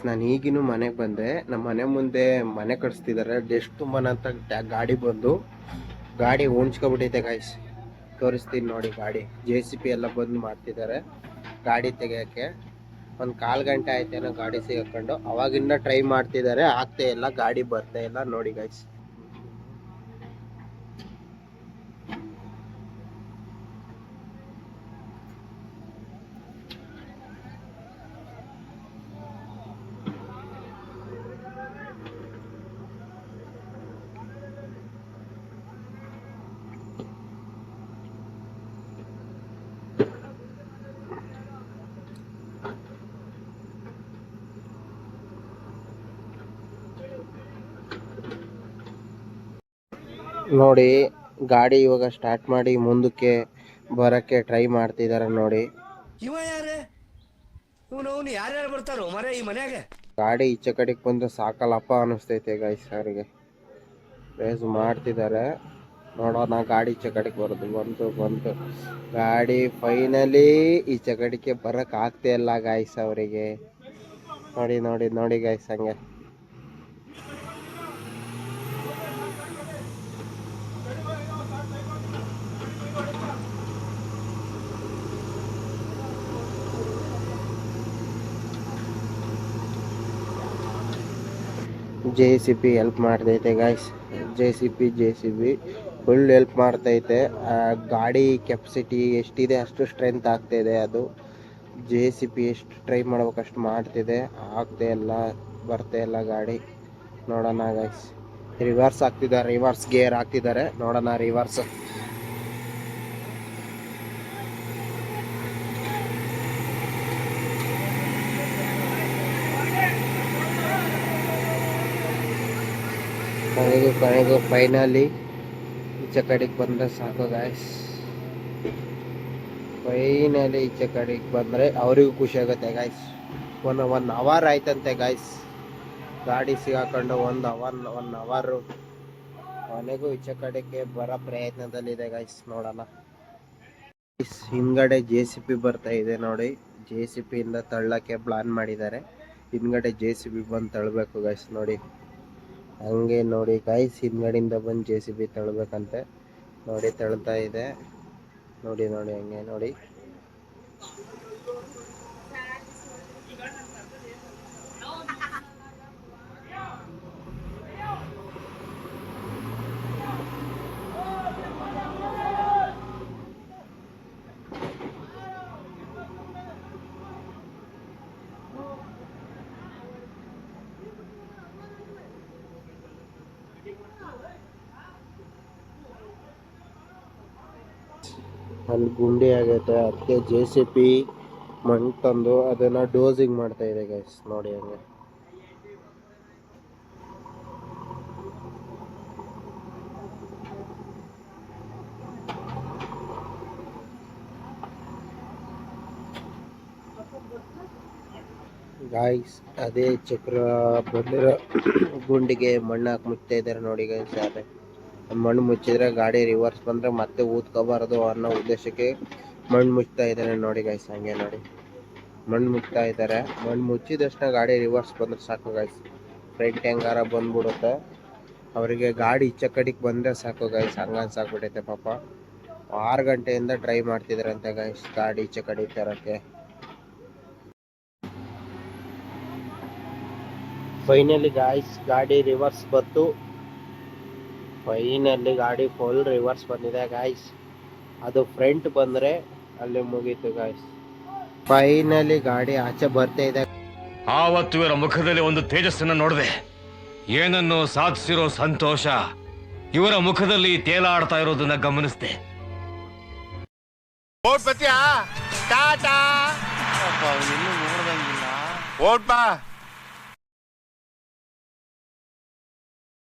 ನಾನು ಈಗಿನೂ ಮನೆಗೆ ಬಂದೆ. ನಮ್ಮ ಮನೆ ಮುಂದೆ ಮನೆ ಕಟ್ಸ್ತಿದ್ದಾರೆ. ಡೆಸ್ಟ್ ತುಂಬನಂತ ಗಾಡಿ ಬಂದು ಗಾಡಿ ಹೊಂಚ್ಕೊಬಿಟ್ಟೈತೆ ಗಾಯ್ಸ್. ತೋರಿಸ್ತೀನಿ ನೋಡಿ. ಗಾಡಿ JCB ಎಲ್ಲ ಬಂದು ಮಾಡ್ತಿದ್ದಾರೆ ಗಾಡಿ ತೆಗಿಯೋಕ್ಕೆ. ಒಂದು ಕಾಲು ಗಂಟೆ ಆಯ್ತೇನೋ ಗಾಡಿ ಸಿಗಾಕೊಂಡು. ಅವಾಗಿಂದ ಟ್ರೈ ಮಾಡ್ತಿದ್ದಾರೆ, ಆಗ್ತಾ ಇಲ್ಲ, ಗಾಡಿ ಬರ್ತಾ ಇಲ್ಲ ನೋಡಿ ಗಾಯ್ಸ್. ನೋಡಿ ಗಾಡಿ ಇವಾಗ ಸ್ಟಾರ್ಟ್ ಮಾಡಿ ಮುಂದಕ್ಕೆ ಬರಕ್ಕೆ ಟ್ರೈ ಮಾಡ್ತಿದಾರೆ ನೋಡಿ. ಇವ ಯಾರೇ ಇವನು ಯಾರ್ಯಾರು ಬರ್ತಾರೋ ಮರೆ ಈ ಮನ್ಯಾಗ. ಗಾಡಿ ಈಚೆ ಕಡೆಗೆ ಬಂದ್ರೆ ಸಾಕಲ್ಲಪ್ಪ ಅನಿಸ್ತೈತೆ ಗೈಸ್. ಅವರಿಗೆ ರೇಸ್ ಮಾಡ್ತಿದ್ದಾರೆ. ನೋಡೋಣ ಗಾಡಿ ಈಚೆ ಕಡೆಗೆ ಬಂತು ಗಾಡಿ ಫೈನಲಿ ಈಚೆ ಕಡೆಗೆ ಬರಕ್ ಆಗ್ತಾ ಇಲ್ಲ ಗಾಯ್ಸ್ ಅವರಿಗೆ. ನೋಡಿ ಗಾಯ್ಸ್ ಹಂಗೆ. JCB ಹೆಲ್ಪ್ ಮಾಡ್ತೈತೆ ಗಾಯ್ಸ್. JCB ಫುಲ್ ಹೆಲ್ಪ್ ಮಾಡ್ತೈತೆ. ಗಾಡಿ ಕೆಪಾಸಿಟಿ ಎಷ್ಟಿದೆ ಅಷ್ಟು ಸ್ಟ್ರೆಂತ್ ಆಗ್ತಾಯಿದೆ. ಅದು JCB ಎಷ್ಟು ಟ್ರೈ ಮಾಡ್ಬೇಕು ಅಷ್ಟು ಮಾಡ್ತಿದೆ, ಆಗ್ತಾ ಇಲ್ಲ, ಬರ್ತಾ ಇಲ್ಲ ಗಾಡಿ. ನೋಡೋಣ ಗಾಯ್ಸ್. ರಿವರ್ಸ್ ಆಗ್ತಿದ್ದಾರೆ, ರಿವರ್ಸ್ ಗೇರ್ ಹಾಕ್ತಿದ್ದಾರೆ. ನೋಡೋಣ ರಿವರ್ಸ್. ಕೊನೆಗೂ ಫೈನಲಿ ಈಚೆ ಕಡೆಗೆ ಬಂದರೆ ಸಾಕು ಗಾಯ್ಸ್. ಫೈನಲಿ ಈಚೆ ಕಡೆಗೆ ಬಂದರೆ ಅವರಿಗೂ ಖುಷಿ ಆಗುತ್ತೆ ಗಾಯ್ಸ್. ಒನ್ ಅವರ್ ಆಯ್ತಂತೆ ಗಾಯ್ಸ್ ಗಾಡಿ ಸಿಗಾಕೊಂಡು. ಒನ್ ಅವರು ಕೊನೆಗೂ ಈಚೆ ಕಡೆಗೆ ಬರೋ ಪ್ರಯತ್ನದಲ್ಲಿದೆ ಗಾಯ್ಸ್. ನೋಡೋಣ. ಹಿಂದ್ಗಡೆ JCB ಬರ್ತಾ ಇದೆ ನೋಡಿ. JCB ಇಂದ ತಳ್ಳಕ್ಕೆ ಪ್ಲಾನ್ ಮಾಡಿದ್ದಾರೆ. ಹಿಂದ್ಗಡೆ JCB ಬಂದು ತಳ್ಳಬೇಕು ಗಾಯ್ಸ್. ನೋಡಿ ಹಂಗೆ ನೋಡಿ ಗಾಯ್ಸ್, ಹಿಂದ್ಗಡೆಯಿಂದ ಬಂದು JCB ತಳ್ಳಬೇಕಂತೆ. ನೋಡಿ ತಳ್ತಾ ಇದೆ. ನೋಡಿ ಹಂಗೆ ನೋಡಿ. ಅಲ್ಲಿ ಗುಂಡಿ ಆಗೈತೆ, ಅದಕ್ಕೆ JCB ಮಣ್ಣು ತಂದು ಅದನ್ನು ಡೋಸಿಂಗ್ ಮಾಡ್ತಾ ಇದೆ ಗೈಸ್. ನೋಡಿ ಹಂಗೆ. ಗಾಯ್ಸ್ ಅದೇ ಚಕ್ರ ಬಂದಿರೋ ಗುಂಡಿಗೆ ಮಣ್ಣು ಹಾಕಿ ಮುಚ್ತಾ ಇದ್ದಾರೆ ನೋಡಿ ಗೈಸ್. ಅದೇ ಮಣ್ಣು ಮುಚ್ಚಿದ್ರೆ ಗಾಡಿ ರಿವರ್ಸ್ ಬಂದರೆ ಮತ್ತೆ ಊದ್ಕೋಬಾರ್ದು ಅನ್ನೋ ಉದ್ದೇಶಕ್ಕೆ ಮಣ್ಣು ಮುಚ್ತಾ ಇದ್ದಾರೆ ನೋಡಿ ಗೈಸ್. ಹಂಗೆ ನೋಡಿ ಮಣ್ಣು ಮುಚ್ತಾ ಇದ್ದಾರೆ. ಮಣ್ಣು ಮುಚ್ಚಿದಷ್ಟು ಗಾಡಿ ರಿವರ್ಸ್ ಬಂದರೆ ಸಾಕು ಗೈಸ್. ಫ್ರಂಟ್ ಹೆಂಗಾರ ಬಂದ್ಬಿಡುತ್ತೆ ಅವರಿಗೆ. ಗಾಡಿ ಈಚೆ ಕಡೆಗೆ ಬಂದರೆ ಸಾಕು ಗೈಸ್. ಹಂಗನ್ ಸಾಕ್ಬಿಟ್ಟೈತೆ ಪಾಪ. 6 ಗಂಟೆಯಿಂದ ಟ್ರೈ ಮಾಡ್ತಿದ್ದಾರಂತೆ ಗೈಸ್ ಗಾಡಿ ಈಚೆ ಕಡೆ ತರೋಕ್ಕೆ. ಫೈನಲಿ ಗಾಯ್ಸ್ ಗಾಡಿ ರಿವರ್ಸ್ ಬಂತು. ಫೈನಲಿ ಗಾಡಿ ಫುಲ್ ರಿವರ್ಸ್ ಬಂದಿದೆ ಗಾಯ್ಸ್. ಅದು ಫ್ರಂಟ್ ಬಂದರೆ ಅಲ್ಲಿ ಮುಗೀತು ಗಾಯ್ಸ್. ಫೈನಲಿ ಗಾಡಿ ಆಚೆ ಬರ್ತಾ ಇದೆ. ಆವತ್ತು ಇವರ ಮುಖದಲ್ಲಿ ಒಂದು ತೇಜಸ್ಸನ್ನು ನೋಡಿದೆ. ಏನನ್ನು ಸಾಧಿಸಿರೋ ಸಂತೋಷ ಇವರ ಮುಖದಲ್ಲಿ ತೇಲಾಡ್ತಾ ಇರೋದನ್ನ ಗಮನಿಸಿದೆ. ಓಟ್ ಬತ್ತೀಯಾ? ಟಾಟಾ. ಇನ್ನೂ ನೋಡ್ದಂಗಿಲ್ಲ. ಓಟ್ ಬಾ.